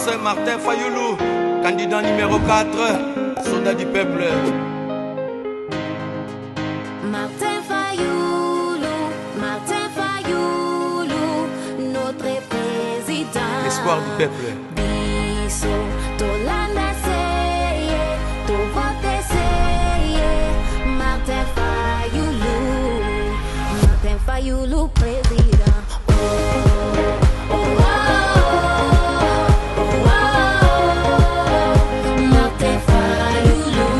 Excellence Martin Fayoulou, candidat numéro 4, soldat du peuple. Martin Fayoulou, notre président. L'espoir du peuple. Biso, Tolanda seye, to vote seye. Martin Fayoulou, président. Oh, oh, oh, oh, oh, Martin Fayoulou.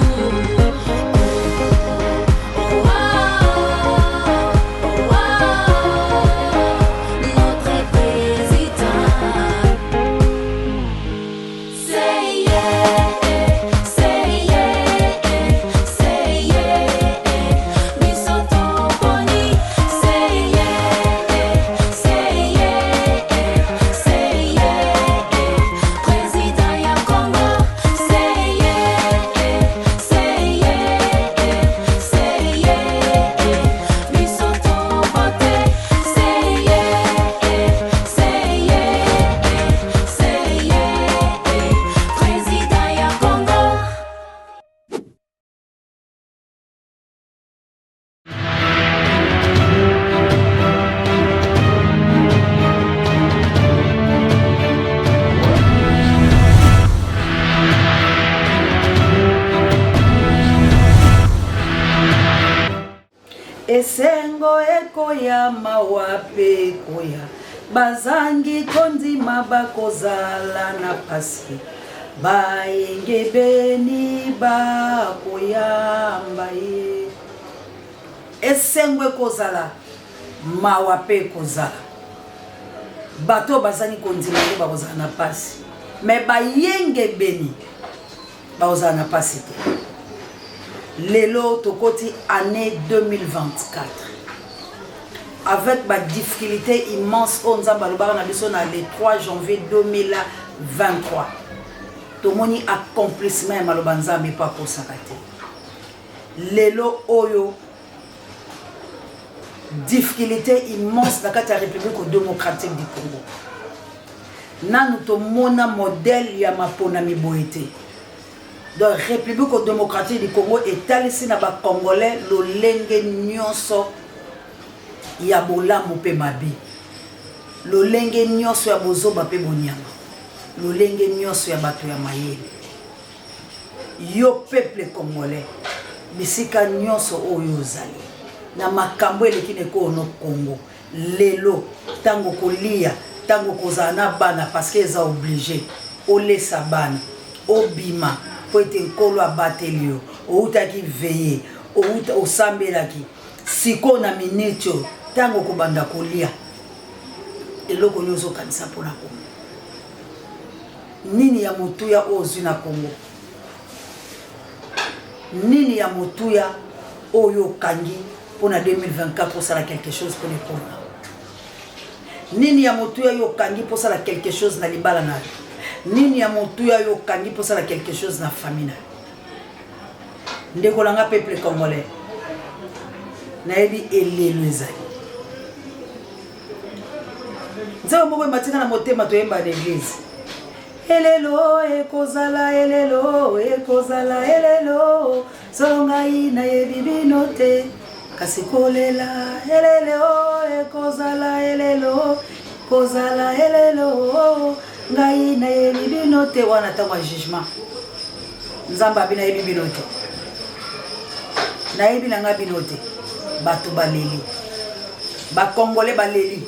Esengo ekoya mawape koya bazangi kondima bakozala na pasi bayenge beni bakoyamba ye. Esengo ekozala mawape kozala bato bazangi kondima bakozala na pasi me bayenge beni bakozala na pasi te. Lelo tokoti année 2024 avec ma difficulté immense on a le 3 janvier 2023 tomoni accomplissement malobanza mais pas pour s'arrêter. Lelo oyo difficulté immense dans la République démocratique du Congo nanu tomona modèle ya mapona miboete. Donc République démocratique du Congo est ici na ba Congolais lo lenge nyonso ya bolamu pe mabi. Lo lenge nyonso ya bozoba pe bonyama. Lo lenge nyonso ya bato ya mayele. Yo peuple congolais bisika nyonso oyo ozali. Na makambo elekine ko no Congo. Lelo tango kolia, tango kozana bana parce que eza obligé. Olesa bana, obima pour être nkolo abatelio outaki veiller outa osambelaki siko na minute tango kobanda kolia eloko nyozo kanisa pona Kongo nini ya mutuya ozwi na Kongo nini ya mutuya oyo kangi pona 2024 pour ça quelque chose pour les Congolais nini ya mutuya yo kangi pour ça quelque chose na libala na nini ya motuya yo kangi pour ça quelque chose na famille ndeko langa peuple congolais na ebi elelo ezali nzao moko matina na motema toyemba na église elelo ekozala solongai na yebi binote kasi kolela elelo ekozala kozala ngai na yebi binote wana tango jugement nzamba bina yebi binote na yebi nanga binote bato baleli ba congolais baleli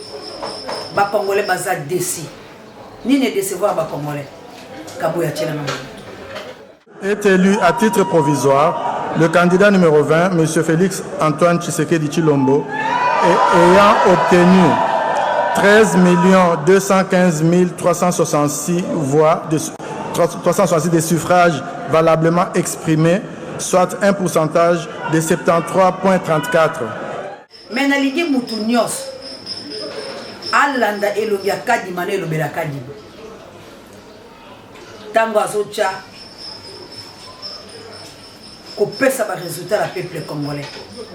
ba congolais baza déci nini décevoir ba congolais kaboya tshela na est élu à titre provisoire le candidat numéro 20 M. Félix Antoine Tshisekedi Tshilombo ayant obtenu 13 215 366 voix, 366 des suffrages valablement exprimés, soit un pourcentage de 73,34. Mais na ligi mutu nyos alanda elongi ya kadima na elobela kadima tango azocha kopesa ba résultat la peuple congolais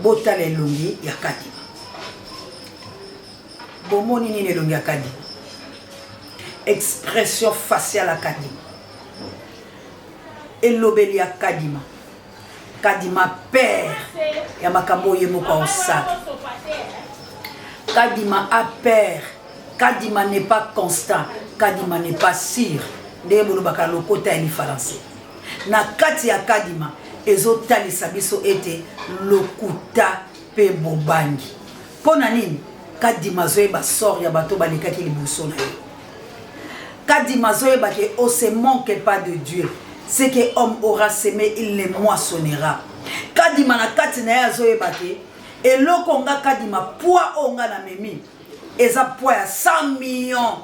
botala elongi ya kadima bomoni nini elongi ya kadima expression faciale à Kadima. Elobeli à Kadima. Kadima père. Yamakambo yemoka osaka. Kadima a père. Kadima n'est pas constant. Kadima n'est pas sûr. Ndeye bolobaka lokota ya français. Na kati ya Kadima ezotalisa biso ete lokuta pe bobangi. Pona nini? Kadima zoyeba sort ya bato balekaki liboso na ye. Kadima zoyeba ke on se manque pas de Dieu. Ce que homme aura semé, il le moissonnera. Kadima na kati na ya zoyeba ke eloko nga Kadima poa onga na memi. Eza poa ya 100 millions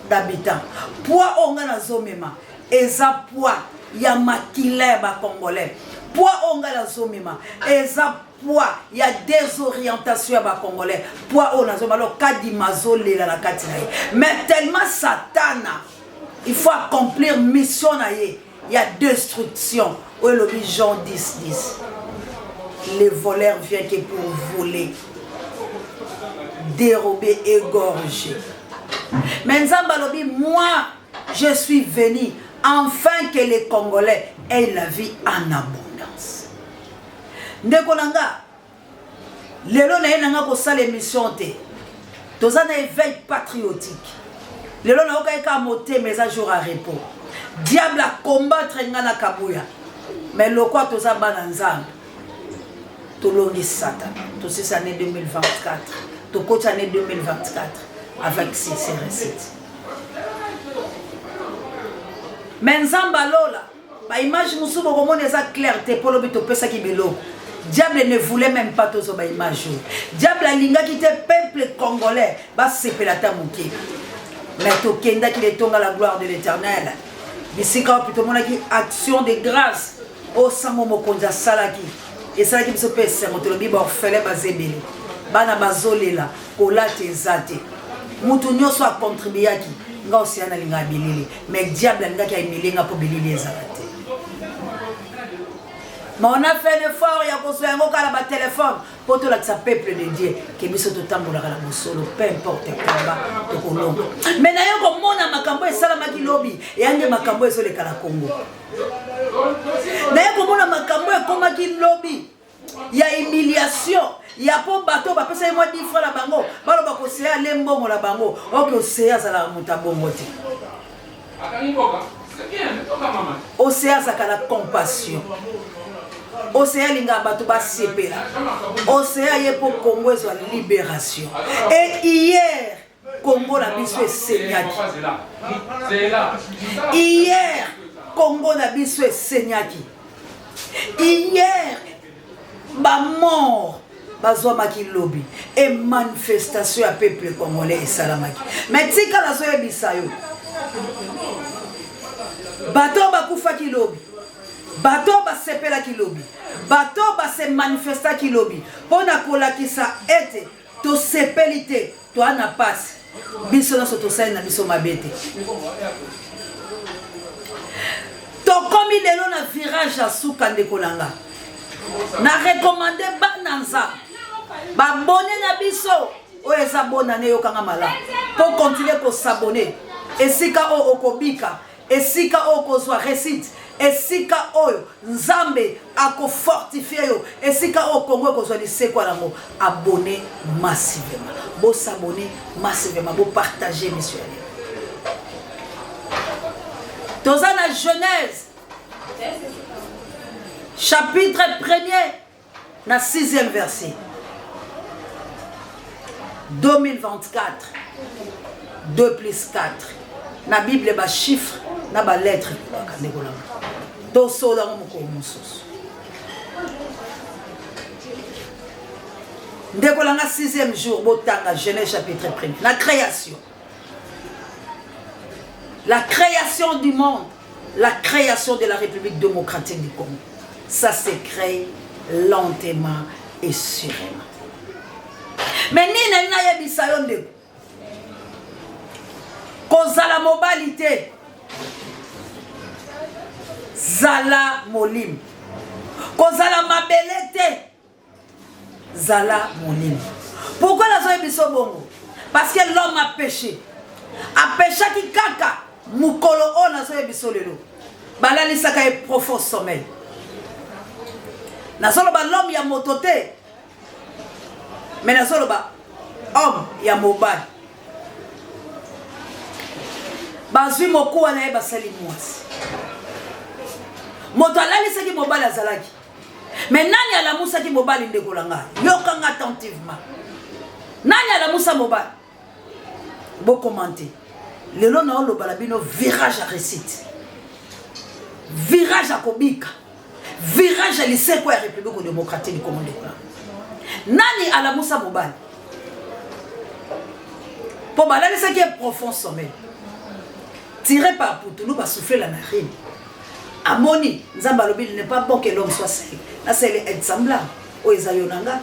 d'habitants. Poa onga na zomema. Eza poa ya makila ba congolais. Poa onga na zomema. Eza poa ya désorientation ya ba congolais. Poa ona zomema lo Kadima zolela na kati na ye. Mais tellement satana, il faut accomplir mission na ye. Il y a destruction. Où est le Jean 10:10. Les voleurs viennent que pour voler, dérober, égorger. Mais Nzamba lobi, moi, je suis venu afin que les Congolais aient la vie en abondance. Ndekolanga, lelo na yenanga ko sala émission te. Tozana éveil patriotique. Lelo na okayeka moté mais un jour à repos. Diable a combattre ngana kabuya. Mais le quoi toza bana nzambe. Tolongi Satan. Tout c'est année 2024. Tout coach année 2024 avec ces recettes. Mais nzamba lola, ba image musubo komone eza clarté pour le bito pesa ki belo. Diable ne voulait même pas tozo ba image. Diable alinga ki te peuple congolais ba sepelata muke. Mais to kenda ki le tonga la gloire de l'Éternel. Bisika plutôt monaki action de grâce au samo mokonza salaki. Et ça qui se passe c'est mon tolobi ba orphelin ba zebele. Bana bazolela kolate zate. Mutu nyoso a contribuer ki nga aussi ana linga bilili. Mais diable linga ki a milinga pour bilili ezalate. Mais on a fait un effort, il y a construit un mot à la téléphone pour tout le peuple de Dieu qui est mis sur tout le temps pour la solo, peu importe comment. Mais d'ailleurs, comme on a makambo et salamaki lobby, et un de makambo et sur les Congo. D'ailleurs, comme on a makambo et komaki lobby, il y a humiliation. Il y a pas bateau, parce que moi 10 francs la bango, balo bako seya lembo la bango, ok seya za la mutabongo te. Océa ça la compassion. Océa linga bato ba sepela. Océa ye pour Congo soit libération. Et hier Congo la biso senyaki. Hier Congo la biso senyaki. Hier ba mort bazwa maki lobby et manifestation à peuple congolais et salamaki. Mais tika la soye bisayo. Bato bakufa ki lobby. Bato ba sepela ki lobby. Bato ba se manifesta ki lobby. Pona kola ki sa ete to sepelite to ana passe. Biso na soto sai na biso mabete. To komi lelo na virage à suka ndekolanga. Na recommandé bananza. Ba bonne na biso o eza bonane yo kanga mala. Pour continuer ko s'abonner. Esika o okobika. Esika o kozwa récite. Esika oyo nzambe ako fortifier yo. Esika o Congo kozwa lisekwa nango. Abonner massivement. Bo s'abonner massivement. Bo partager monsieur. Tozana Genèse. Chapitre 1er, na 6e verset. 2024. 2 plus 4. Na Bible ba chiffre, na ba lettre. Tosola moko mususu. Ndekolanga 6e jour, botanga Genèse chapitre 1er. La création. La création du monde. La création de la République démocratique du Congo. Ça se crée lentement et sûrement. Mais ni na yebisa yo ndeko. Kozala mobilité. Zala molim. Kozala mabelete. Zala molim. Pourquoi la zo yebisa bongo? Parce que l'homme a péché. apeshaki kaka mukolo o nazo yebiso lelo balalisaka ye profond sommeil nazoloba l'homme ya moto te mais nazoloba homme ya mobali bazwi mokuwa na ye basali mwasi moto alalisaki mobali azalaki mais nani alamusaki mobali ndeko na ngai yokanga attentivement nani alamusa mobali bokomante lelo na oloba la bino virage à récite virage à kobika virage à liseko ya République démocratique du Congo ndeko nani alamusa mobali po balalisaki profond sommeil tiré par Poutoulou va souffler la narine. Amoni, Nzamba lobi, il n'est pas bon que l'homme soit sec. Là, c'est semblable. O Ezayonanga.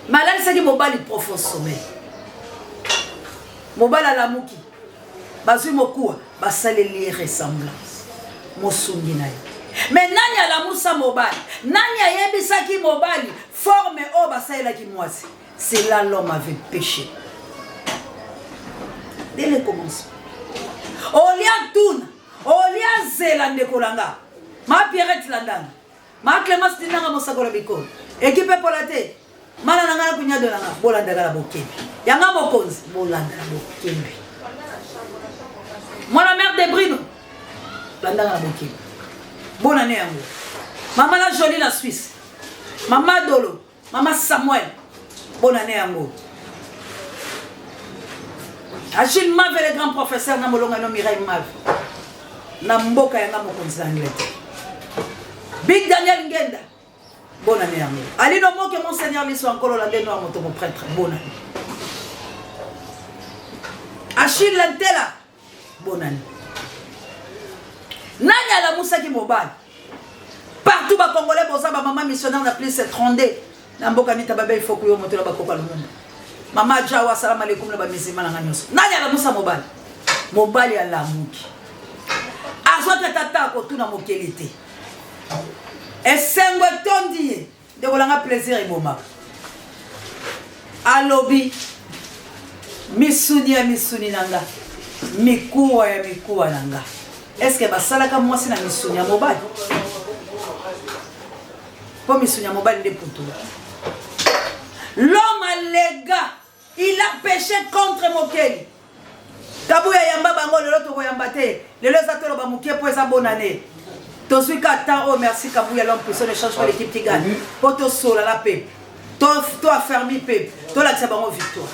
Malal, c'est que Mobali profond sommeil. Mobali à la mouki. Bazu Mokoua, basale lié ressemblance. Mosungi naï. Mais nani à la moussa Mobali. Nani a yebisaki Mobali. Forme o basale la ki moisi. C'est là l'homme avait péché. Dès le commencement. Olia Toun, Olia Zélande Kolanga, ma Pierrette Landana, ma Clémence Dinanga Mosakola Biko, équipe Polate, Malananga Kunya de Langa, Bolanda la Bokebi, Yanga Mokonz, Bolanda la Bokebi. Moi la mère de Brino, Landa la Bokebi. Bonne année à vous. Maman la jolie la Suisse, Maman Dolo, Maman Samuel, bonne année à vous. Achille Mave, le grand professeur, na molonga no Mireille Mave. Na mboka yanga mokonzi Angleterre. Big Daniel Ngenda. Bonne année à vous. Ali no mo que monseigneur li soit encore hollandais noir moto mon prêtre. Bonne année. Achille Lantela. Bonne année. Nani ala Moussa ki mobile. Partout ba congolais boza ba maman missionnaire na plus cette rondée. Na mboka ni tababe il faut que yo moto la ba kopa le monde. Mama Jawa salam alaikum na ba mizima na nyoso. Nani ala musa mobali? Mobali ala muki. Azwa tata ko tuna mokelite. Esengwe tondi de bolanga plaisir et moma. Alobi misuni nanga. Mikuwa ya mikuwa nanga. Est-ce que basalaka mwasi na misuni ya mobali? Po misuni ya mobali de putu. L'homme alléga, il a péché contre Mokeli. Kabouya yamba bango le loto yambate, le lezatolo ba mukie pour sa bonne année. Tosui kata oh merci Kabouya l'homme puissant ne change pas l'équipe qui gagne. Poto sola la paix. Toi fermi paix. Toi la bango victoire.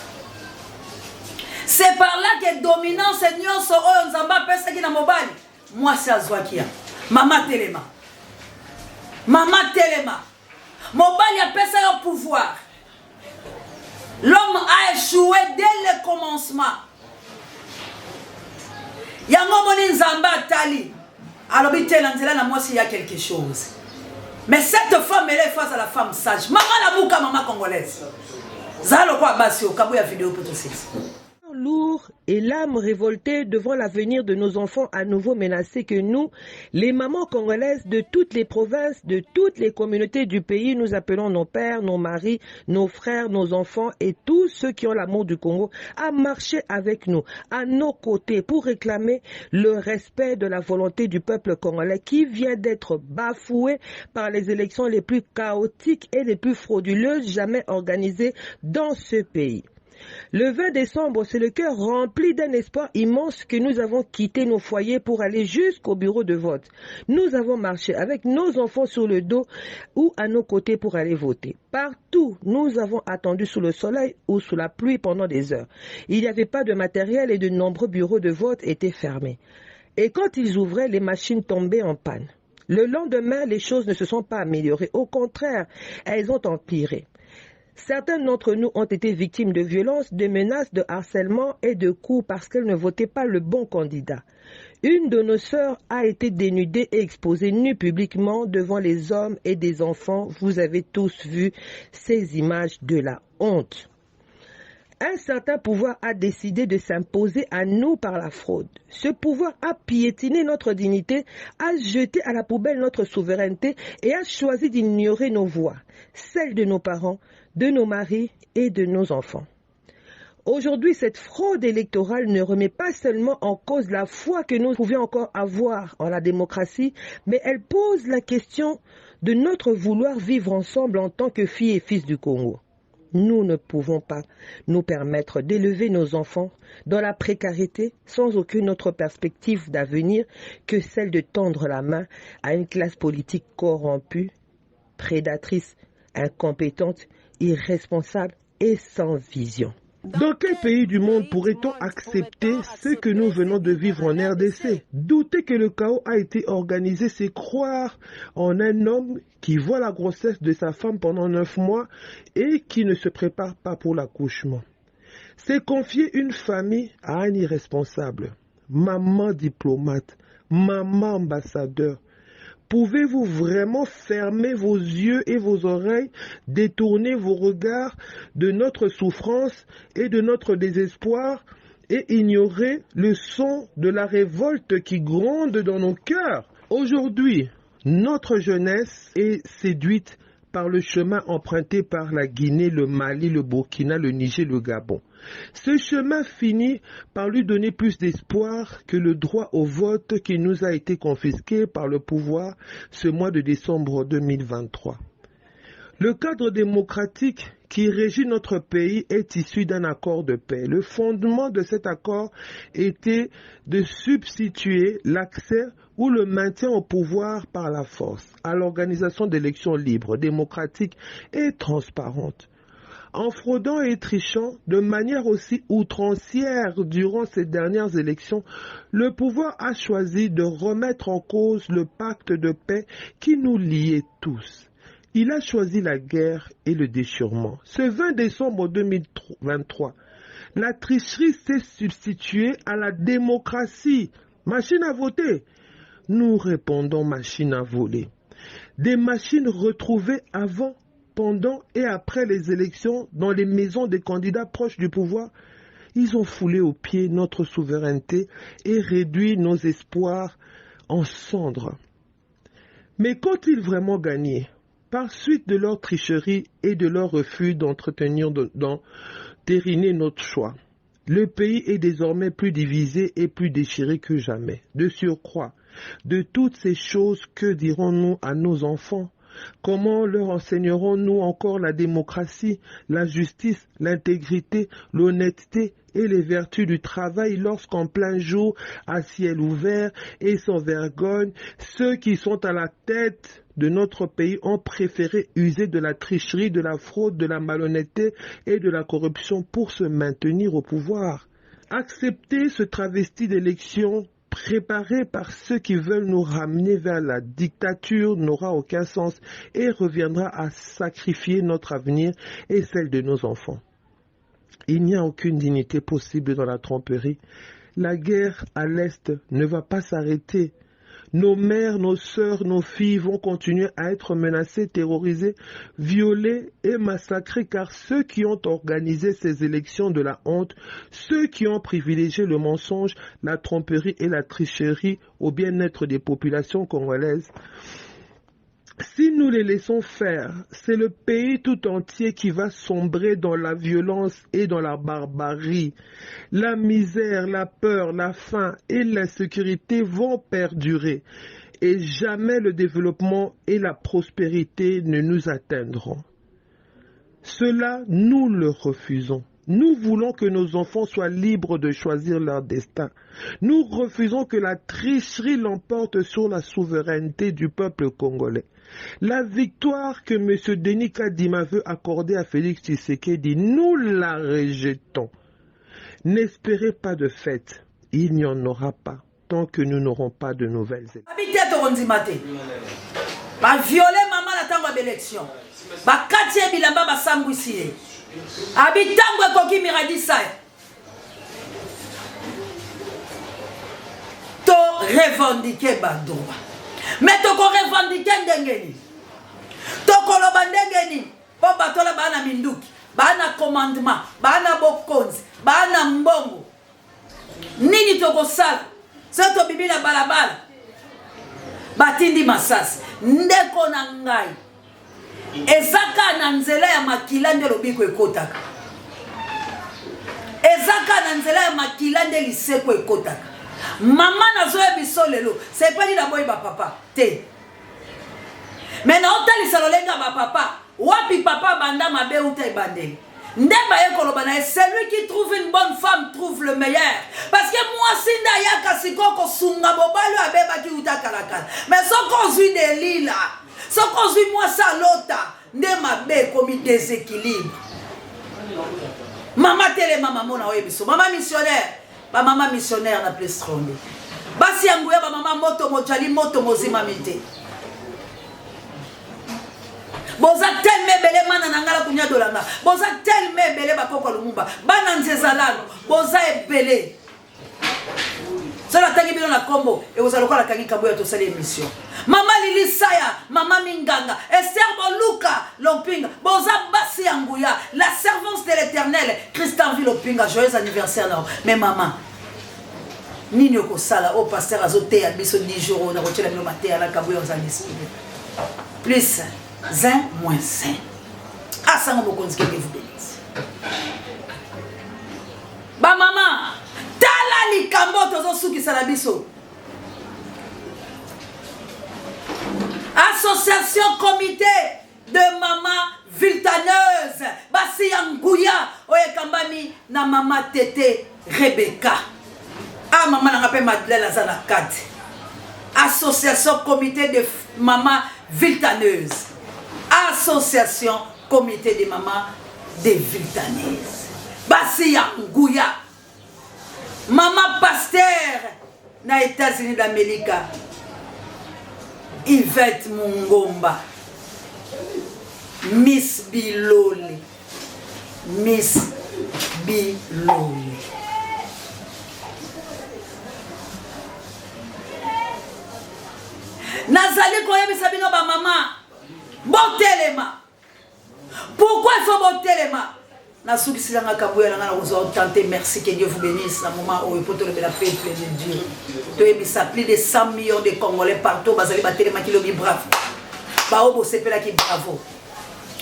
C'est par là que dominant Seigneur so oh nzamba pesa ki na mobali. Moi c'est azwakia. Mama Telema. Mama Telema. Mobali a pesa au pouvoir. L'homme a échoué dès le commencement. Yango moni nzamba tali. Alors bitelanzela na moi s'il y a quelque chose. Mais cette femme elle est face à la femme sage. Maman la bouka maman congolaise. Zalo kwa basi o kabu ya vidéo pour tous. Lourd et l'âme révoltée devant l'avenir de nos enfants à nouveau menacés que nous, les mamans congolaises de toutes les provinces, de toutes les communautés du pays, nous appelons nos pères, nos maris, nos frères, nos enfants et tous ceux qui ont l'amour du Congo à marcher avec nous, à nos côtés, pour réclamer le respect de la volonté du peuple congolais qui vient d'être bafoué par les élections les plus chaotiques et les plus frauduleuses jamais organisées dans ce pays. Le 20 décembre, c'est le cœur rempli d'un espoir immense que nous avons quitté nos foyers pour aller jusqu'au bureau de vote. Nous avons marché avec nos enfants sur le dos ou à nos côtés pour aller voter. Partout, nous avons attendu sous le soleil ou sous la pluie pendant des heures. Il n'y avait pas de matériel et de nombreux bureaux de vote étaient fermés. Et quand ils ouvraient, les machines tombaient en panne. Le lendemain, les choses ne se sont pas améliorées. Au contraire, elles ont empiré. Certains d'entre nous ont été victimes de violences, de menaces, de harcèlement et de coups parce qu'elles ne votaient pas le bon candidat. Une de nos sœurs a été dénudée et exposée nue publiquement devant les hommes et des enfants. Vous avez tous vu ces images de la honte. Un certain pouvoir a décidé de s'imposer à nous par la fraude. Ce pouvoir a piétiné notre dignité, a jeté à la poubelle notre souveraineté et a choisi d'ignorer nos voix, celles de nos parents, de nos maris et de nos enfants. Aujourd'hui, cette fraude électorale ne remet pas seulement en cause la foi que nous pouvions encore avoir en la démocratie, mais elle pose la question de notre vouloir vivre ensemble en tant que filles et fils du Congo. Nous ne pouvons pas nous permettre d'élever nos enfants dans la précarité sans aucune autre perspective d'avenir que celle de tendre la main à une classe politique corrompue, prédatrice, incompétente, irresponsable et sans vision. Dans quel pays du monde pourrait-on accepter ce que nous venons de vivre en RDC? Douter que le chaos a été organisé, c'est croire en un homme qui voit la grossesse de sa femme pendant 9 mois et qui ne se prépare pas pour l'accouchement. C'est confier une famille à un irresponsable, maman diplomate, maman ambassadeur. Pouvez-vous vraiment fermer vos yeux et vos oreilles, détourner vos regards de notre souffrance et de notre désespoir et ignorer le son de la révolte qui gronde dans nos cœurs? Aujourd'hui, notre jeunesse est séduite par le chemin emprunté par la Guinée, le Mali, le Burkina, le Niger, le Gabon. Ce chemin finit par lui donner plus d'espoir que le droit au vote qui nous a été confisqué par le pouvoir ce mois de décembre 2023. Le cadre démocratique qui régit notre pays est issu d'un accord de paix. Le fondement de cet accord était de substituer l'accès ou le maintien au pouvoir par la force à l'organisation d'élections libres, démocratiques et transparentes. En fraudant et trichant de manière aussi outrancière durant ces dernières élections, le pouvoir a choisi de remettre en cause le pacte de paix qui nous liait tous. Il a choisi la guerre et le déchirement. Ce 20 décembre 2023, la tricherie s'est substituée à la démocratie. Machine à voter. Nous répondons machine à voler. Des machines retrouvées avant, pendant et après les élections dans les maisons des candidats proches du pouvoir. Ils ont foulé aux pieds notre souveraineté et réduit nos espoirs en cendres. Mais qu'ont-ils vraiment gagné? Par suite de leur tricherie et de leur refus d'entériner notre choix. Le pays est désormais plus divisé et plus déchiré que jamais. De surcroît, de toutes ces choses, que dirons-nous à nos enfants? Comment leur enseignerons-nous encore la démocratie, la justice, l'intégrité, l'honnêteté et les vertus du travail lorsqu'en plein jour, à ciel ouvert et sans vergogne, ceux qui sont à la tête de notre pays ont préféré user de la tricherie, de la fraude, de la malhonnêteté et de la corruption pour se maintenir au pouvoir? Accepter ce travesti d'élection préparé par ceux qui veulent nous ramener vers la dictature n'aura aucun sens et reviendra à sacrifier notre avenir et celle de nos enfants. Il n'y a aucune dignité possible dans la tromperie. La guerre à l'Est ne va pas s'arrêter. Nos mères, nos sœurs, nos filles vont continuer à être menacées, terrorisées, violées et massacrées car ceux qui ont organisé ces élections de la honte, ceux qui ont privilégié le mensonge, la tromperie et la tricherie au bien-être des populations congolaises, si nous les laissons faire, c'est le pays tout entier qui va sombrer dans la violence et dans la barbarie. La misère, la peur, la faim et l'insécurité vont perdurer et jamais le développement et la prospérité ne nous atteindront. Cela, nous le refusons. Nous voulons que nos enfants soient libres de choisir leur destin. Nous refusons que la tricherie l'emporte sur la souveraineté du peuple congolais. La victoire que M. Denis Kadima veut accorder à Félix Tshisekedi, nous la rejetons. N'espérez pas de fête, il n'y en aura pas tant que nous n'aurons pas de nouvelles élections. Violé maman la tango d'élection. Katie bilamba basambwisi. Abitango ekoki miradisa. To revendiquer badroit. Mais to ko revendiquer ndengeni. To koloba ndengeni. Po batola bana minduki, bana commandement, bana bokonzi, bana mbongo. Nini to ko sala? Seto bibila balabala. Batindi masasi. Ndeko na ngai. Ezaka na nzela ya makila nde lobiko ekotaka. makila nde liseko ekotaka. Maman nazoya biso lelo, c'est pas dit la boy ba papa. Te. Mais na otalisa lolenga ba papa, wapi papa banda mabe uta ibandeli. Ndemba yekoloba na celui qui trouve une bonne femme trouve le meilleur. Parce que moi sinda yaka sikoko sunga bobalo abeba ki uta kalakala. Mais soko zui de lila, soko zui moi salota, ndema be komi déséquilibre. Maman télé maman mona oyebiso, maman missionnaire, ba maman missionnaire na plus strong. Basi yanguya ba maman moto mojali moto mozima mite. Boza telme bele mana nangala kunya dolanga. Boza telme bele bakoko lumumba. Bana nzezalano. Boza ebele. Sala tangi bino na kombo. E boza lokola kangi kaboya to sala émission. Mama Lili Saya, Mama Minganga, Esther Boluka, Lompinga. Boza basi yanguya. La servance de l'Éternel. Christian Vilopinga. Joyeux anniversaire non. Mais maman. Nini oko sala au pasteur azote ya biso 10 jours na rotela bino maté ala kaboya za esprit. Plus Zin moins sain. Ah, ça, on va continuer que vous bénisse. Ba maman, tala li kambo tozo suki salabiso. Association comité de maman viltaneuse. Basi yanguya oye kambami na maman Tété Rebecca. Ah maman na rappelle Madeleine Azana 4. Association comité de maman viltaneuse. Association comité des mamans des viltanaises. Basi yanguya. Maman pasteur na États-Unis d'Amérique. Yvette Mungomba. Miss Biloli. Miss Biloli. Nazali koyebisa bino ba maman. Botelema. Pourquoi il faut botelema? Na souki silanga kabuya nga na ozo tenter merci que Dieu vous bénisse na moment où il faut te lever la paix de Dieu. Tu es mis plus de 100 millions de Congolais partout bazali batelema ki lobi bravo. Ba obo sepela ki bravo.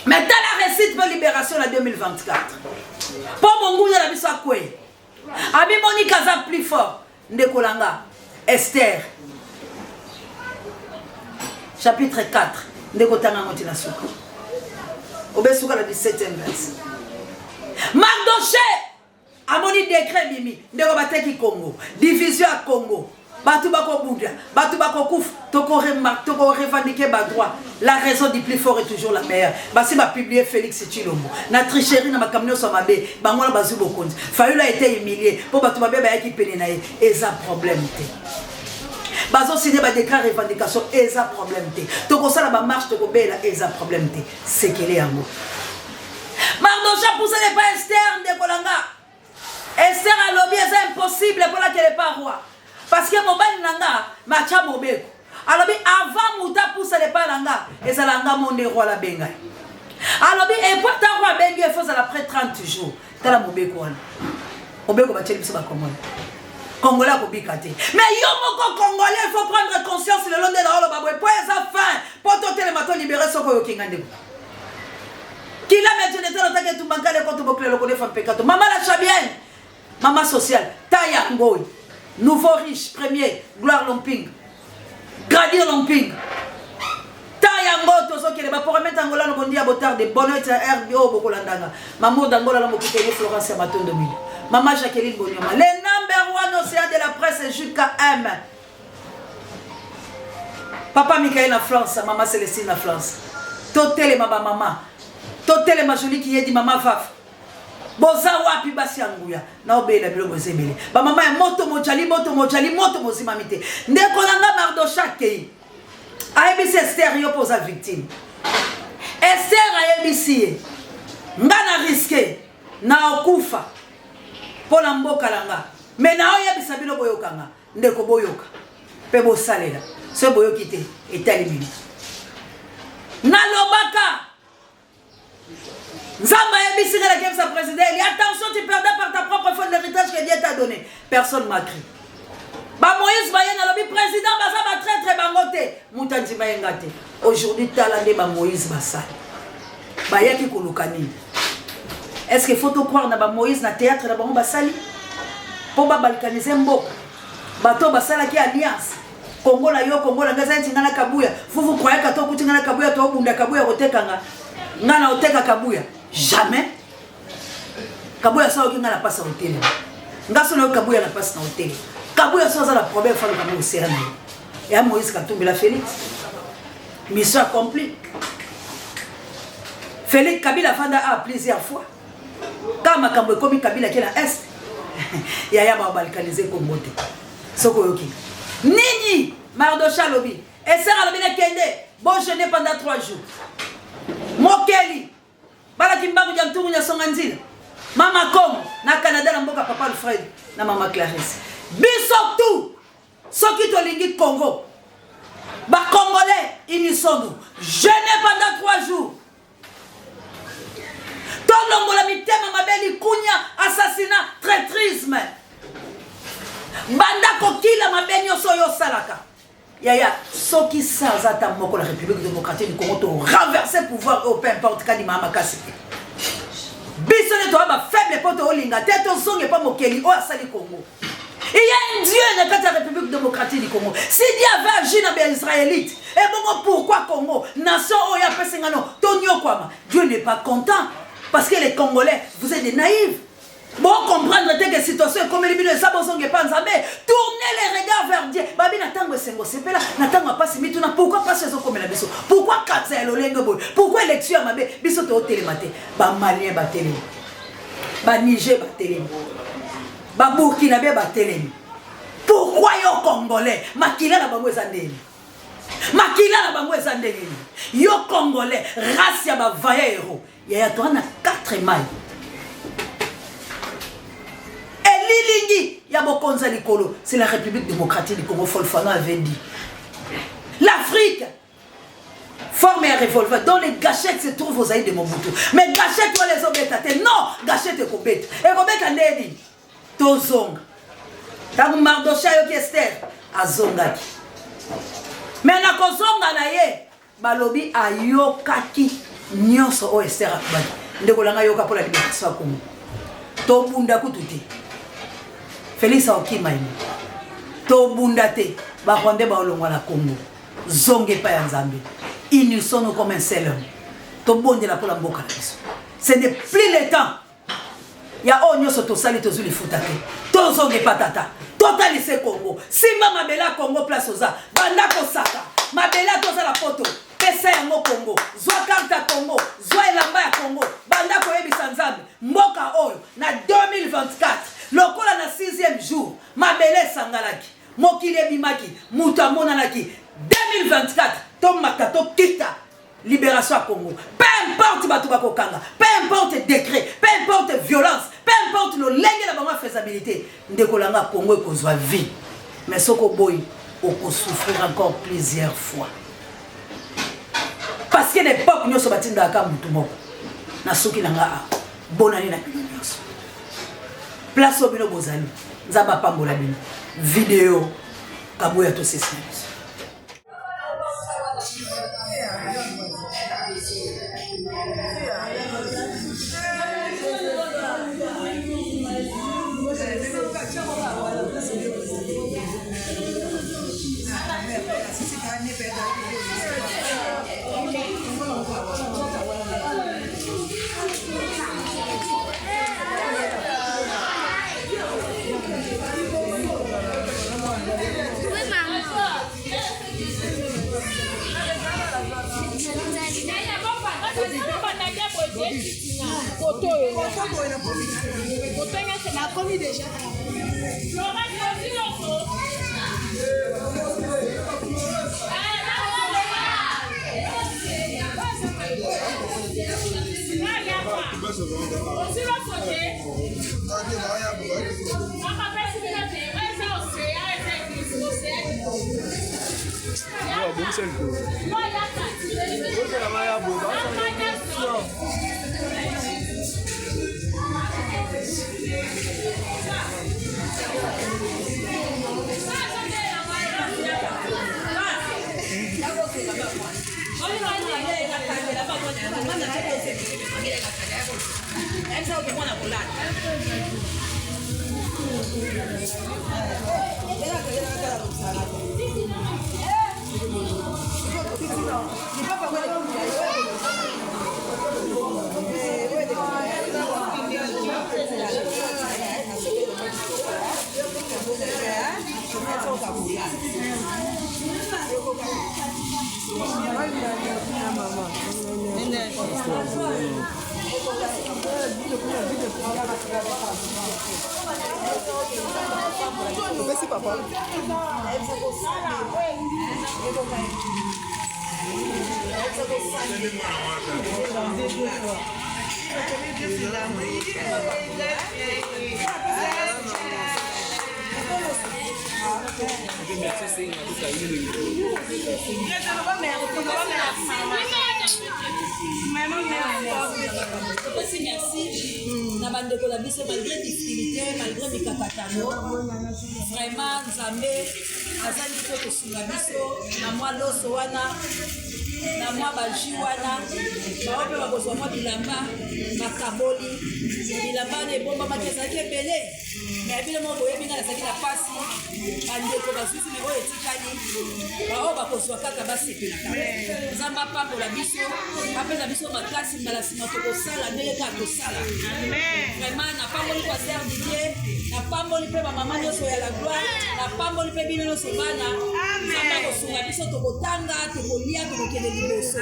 Mais dans la récite de libération en 2024. Pour mon goût la biso akwe. Abi Monique Kaza plus fort ndekolanga Esther. Chapitre 4. Ndekotanga ngoti na suka. Obesuka la 17e verset. Mardoché amoni décret mimi ndeko bateki Congo. Division à Congo. Batu bako bouda, batu bako kouf, toko revendiquer ba droit. La raison du plus fort est toujours la meilleure. Basi ba publier Félix Tshilombo. Na tricherie na makamino so mabe, bangola bazu bokonzi. Fayulu a été humilié pour batu mabe ba yaki pene na ye. Eza problème te. Bazo signé ba décret revendication eza problème te. Toko sala ba marche toko bela eza problème te. C'est qu'elle est amour. Mardocha pousse les pas Esther de Kolanga. Esther a lobby c'est impossible pour la qu'elle est pas roi. Parce que mon bali nanga macha mobeko. Alors avant muta pousse les pas langa et ça langa monde roi la benga. Alors et pour ta roi benga il faut ça après 30 jours. Tala mobeko wana. Mobeko ba tsheli biso ba Congolais. Congolais ko bikate. Mais yo moko Congolais il faut prendre conscience le long de la holo babwe pour ça fin pour to telemato libérer soko yo kingande. Qui l'a mis dans le temps que tout manque les comptes bouclés le connaît femme pécato. Maman la chabienne. Maman sociale. Taya Ngoy. Nouveau riche premier. Gloire Lomping. Gradir Lomping. Taya Ngoy tozo qui les va pour remettre Angola no bondi à botard de bonheur et bio bokolandanga. Maman d'Angola la mokite Florence Maton 2000. Maman Jacqueline Bonyoma. Les number 1 océan de la presse jusqu'à M. Papa Michael en France, maman Célestine en France. Totel ma maman. Totel ma jolie qui est dit maman Faf. Boza wapi basi yanguya. Na obela bilo bozebele. Ba maman ya moto mojali moto mozimamite. Ndeko nanga Mardocha kei. Aebisi Esther yo posa victime. Esther aebisi. Ngana risqué na okufa. Pola mboka langa. Mais na oyebisa bilo boyokanga. Ndeko boyoka. Pe bo salela. Ce boyoki te est éliminé. Na lobaka. Nzamba yebisi la game sa président. Attention, tu perdais par ta propre faute l'héritage que Dieu t'a donné. Personne m'a crié. Ba Moïse Bayen a lobby président baza ba traître bangote. Mutanji bayengate. Aujourd'hui talande ba Moïse Bassa. Ba yaki kolukani. Est-ce qu'il faut te croire na ba Moïse na théâtre na ba Basali? pour balkaniser mboka. Bato basala qui alliance. Congo la yo Congo la ngaza tingana kabuya. Vous croyez que to kutingana kabuya to bunda kabuya otekanga. Ngana oteka kabuya. Jamais. Kabuya ça okinga na passe hôtel. Ngaso na kabuya na passe na hôtel. Kabuya ça la problème fa le kabuya serna. Et à Moïse Katumbi la Félix. Mission accomplie. Félix Kabila Fanda a plusieurs fois. Quand Makambo est comme Kabila qui est la Est, il y a un balkanisé comme Moté. Sokoyoki. Nini Mardocha Lobi. Et ça a le Kende. Bon jeûner pendant 3 jours. Mokeli. Balakimba Moudiamtou Songanzil. Mama Kom. Na Canada, na Mboka Papa Alfred. Na Mama Clarisse. Bissotou. Soki Tolingi Congo. Ba Congolais, Inisonou. Jeûner pendant 3 jours. Tolongola mitema mabeli kunya, assassinat, traîtrisme. Banda kokila mabeni osoyo salaka. Yaya, soki sazata moko la République démocratique du Congo to renverser pouvoir au peu importe quand il m'a makasi. Bisone to ba faible poto olinga teto zonge pas mokeli o asali Congo. Il y a un Dieu dans la République démocratique du Congo. Si Dieu avait agi dans les Israélites, et bon, pourquoi Congo, nation Oya Pesengano, Tonio Kwama, Dieu n'est pas content. Parce que les Congolais, vous êtes des naïfs. Bon, comprendre que situation comme les billes de Sabozong et Panzamé, tournez les regards vers Dieu. Babi Natango Sengo Sepela, Natango pas si mituna. Pourquoi pas ce comme la biso? Pourquoi Katza et Lolengo? Pourquoi élection à Mabé? Biso to télématé. Ba Malien ba télé. Ba Niger ba télé. Ba Burkinabé ba télé. Pourquoi yo Congolais? Makila na bango ezandeli. Makila na bango ezandeli. Yo Congolais, race ya ba vaillero. Il y a 4 mailles. Et Lilingi, il y a Bokonza Likolo. C'est la République démocratique du Congo. Folfano avait dit. L'Afrique forme un revolver dont les gâchettes se trouvent aux aïeux de Mobutu. Mais gâchettes, toi les hommes, non, gâchettes et Kobet. Et Kobet a dit Tozong. T'as Mardocha Yoki Esther. Azongaki. Mais na Kozonga na ye. Balobi ayokaki. Nyonso o Esther akubaki ndeko langa yoka pour la libération ya Congo to bunda kututi Félix Okima ini to bunda te ba ronde ba olongwa na Congo zonge pa ya Nzambe unisons comme un seul homme to bondela pour la mboka na biso ce n'est plus le temps ya o nyonso to sali to zuli futate to zonge patata totalise Congo simba mabela Congo place oza banda ko saka mabela to za la poto pesa yango Congo, zwa karta Congo, zwa elamba ya Congo, banda koyebisa Nzambe, mboka oyo na 2024, lokola na 6e jour, mabele sangalaki, mokili ebimaki, mutu amonanaki, 2024, tomaka to kita libération à Congo. Peu importe bato bakokanga, peu importe décret, peu importe violence, peu importe le lenge la bama faisabilité, ndekolanga Congo ekozwa vie. Mais soko boy, oko souffrir encore plusieurs fois. Parce que l'époque nous sommes battus dans la Kambutumo. Na soki nanga bonani na nyonso. Place au bino bozali. Nzamba pambola bino. Vidéo kabuya to sesina. Merci papa. Merci na bandeko na biso malgré difficulté malgré mikakatano vraiment nzambe azali mpe kosunga biso na mwa loso wana na mwa baji wana bao mpe bakozwa mwa bilamba makaboli bilamba wana ebombamaki ezalaki ebele me bino mo boyebi nga nazalaki na pasi bandeko basusi me oyo etikali bao bakozwa kaka basepelaka nzambe apambola biso apesa biso makasi mbala nsima tokosala ndenge kaka tosala vraiment napamboli kwa ser didie napamboli mpe bamama nyonso ya la gloire napamboli mpe bino nyonso bana nzambe akosunga biso tokotanga tokolia tokokende liboso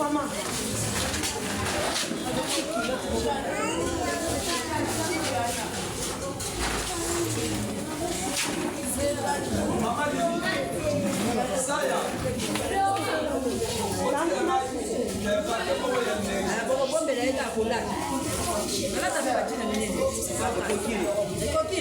Maman, kolata balata mpe batina minene ekoki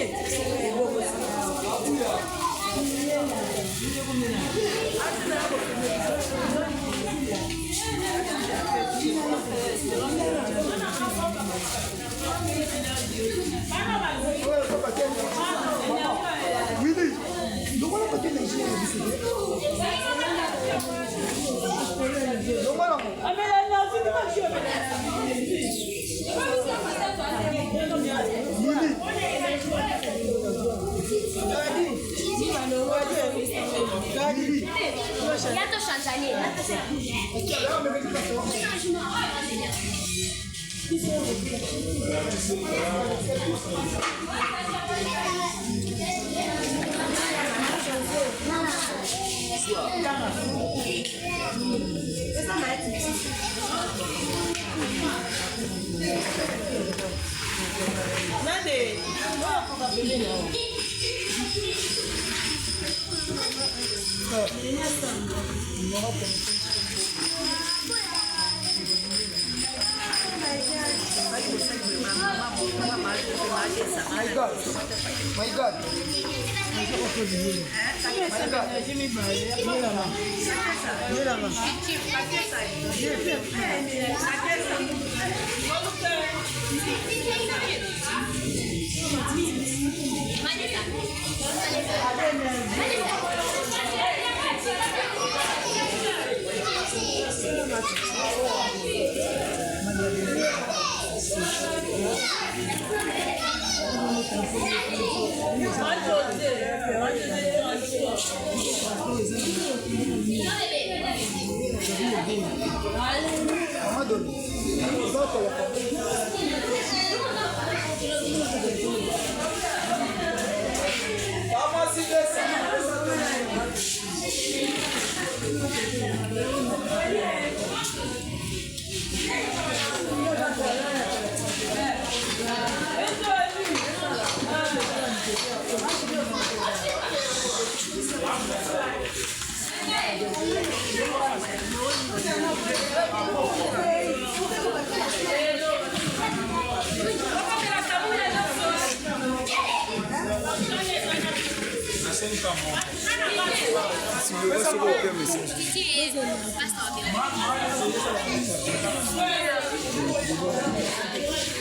My God.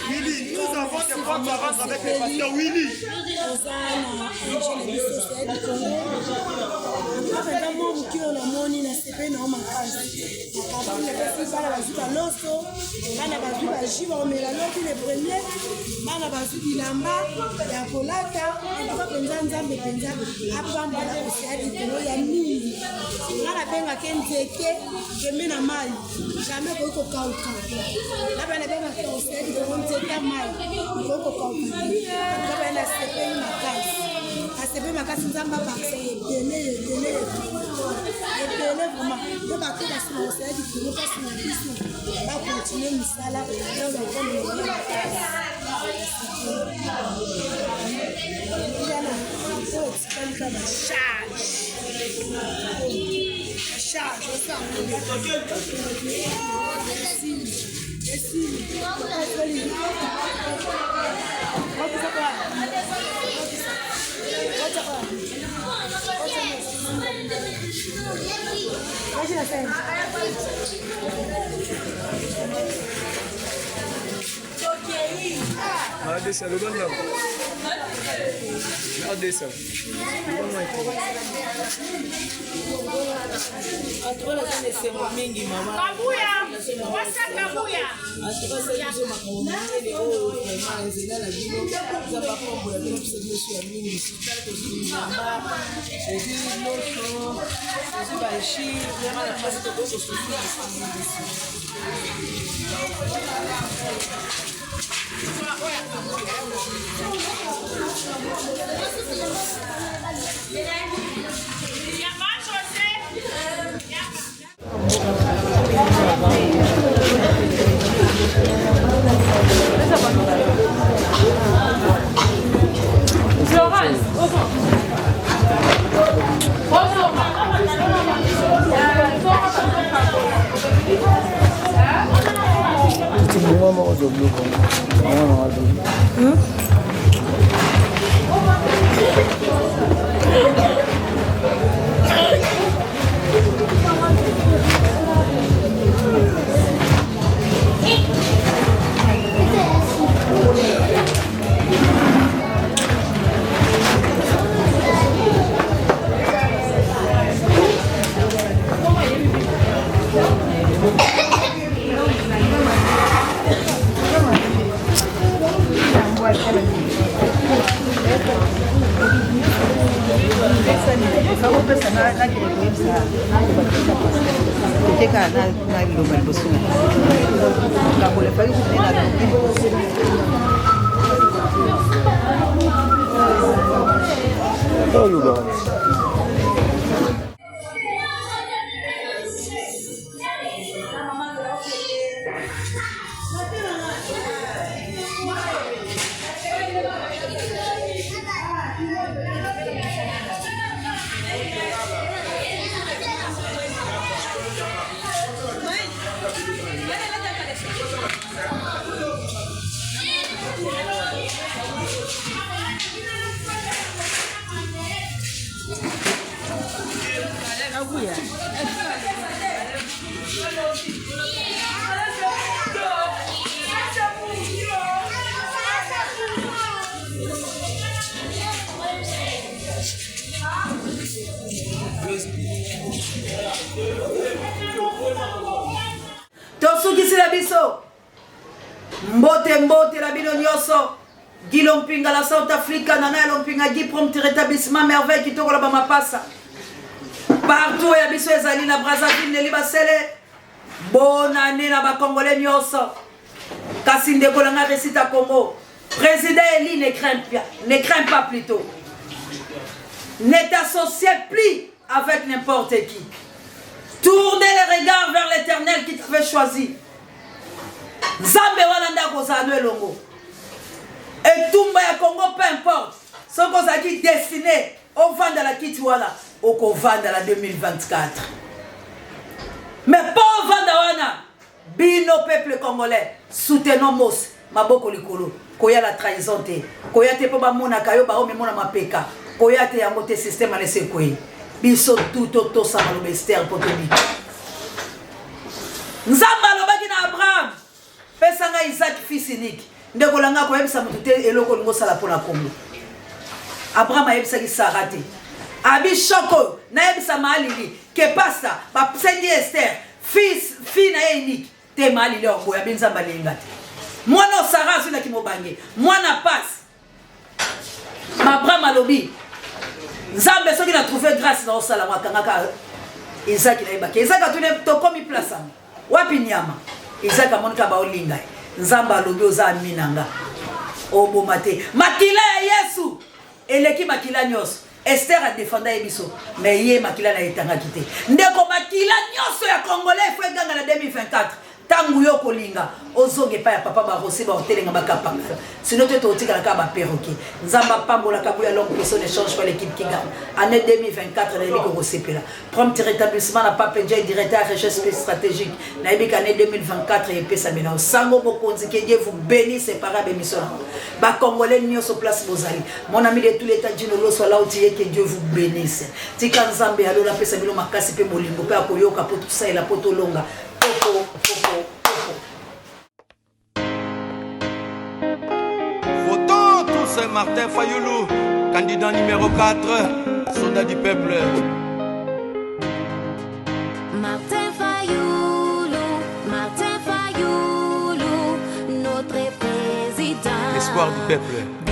Willy, nous avons des comptes à rendre avec le pasteur Willy. tosukisi la biso mbote la bino nyonso Guy Lompinga la South Africa nana Lompinga Guy prompt rétablissement merveille kitoko la bamapasa partout ya biso ezali na Brazzaville neli basele bonne année na ba congolais nyonso kasi ndeko langa resita Congo président Eli ne craint pas plutôt ne t'associe plus avec n'importe qui. Tournez les regards vers l'Éternel qui t'avait choisi. Nzambe walanda kozano elongo. Et Tumba ya Congo, peu importe. Ce qu'on a dit destiné au vent de la Kituala, au vent de la 2024. Mais pas au vent de wana. Bino peuple congolais, soutenons Mos, Maboko Likolo. Koya la trahison te. Koya te po ba mona kayo ba o me mona mapeka. Koya te ya mote système ale sekwe. Biso tout auto sa malo bester potobi. Nzamba lobaki na Abraham. Pesanga Isaac fils unique. Ndeko langa ko yebisa mutute eloko ngo sala pona Congo. Abraham a yebisa ki Sarah te. Abi shoko na yebisa malili ke pasta ba sendi Esther fils na unique te malili ngo ya binzamba lengate. Mwana Sarah sina kimobange. Mwana passe. Abraham alobi. Nzambe soki na trouvé grâce na osala makangaka Isaac na ibaki. Isaac atune to komi place am. Wapi nyama. Isaac amonika ba olinga. Nzamba alobi oza minanga. Obomate. Makila ya Yesu. Eleki makila nyos. Esther a défendu ebiso. Mais ye makila na etanga kite. Ndeko makila nyoso ya Congolais fwe ganga na 2024. Tangu yo kolinga ozonge pa ya papa ba rosé ba hotelenga ba kapanga sinon te totika ka ba perroquet nzamba pambola ka buya longue personne ne change pas l'équipe qui gagne année 2024 na yebiko kosepela prompt rétablissement na Pape Ndiaye directeur recherche stratégique na yebika année 2024 et pesa mena sango mokonzi que Dieu vous bénisse par émission ba congolais nyoso place bozali mon ami de tous les temps dino lo soit là où tu es que Dieu vous bénisse tika nzambe alo la pesa bilo makasi pe molimbo pe akoyoka po tout ça et la poto longa. Votons tous Martin Fayoulou, candidat numéro 4, soldat du peuple. Martin Fayoulou, notre président. Espoir du peuple.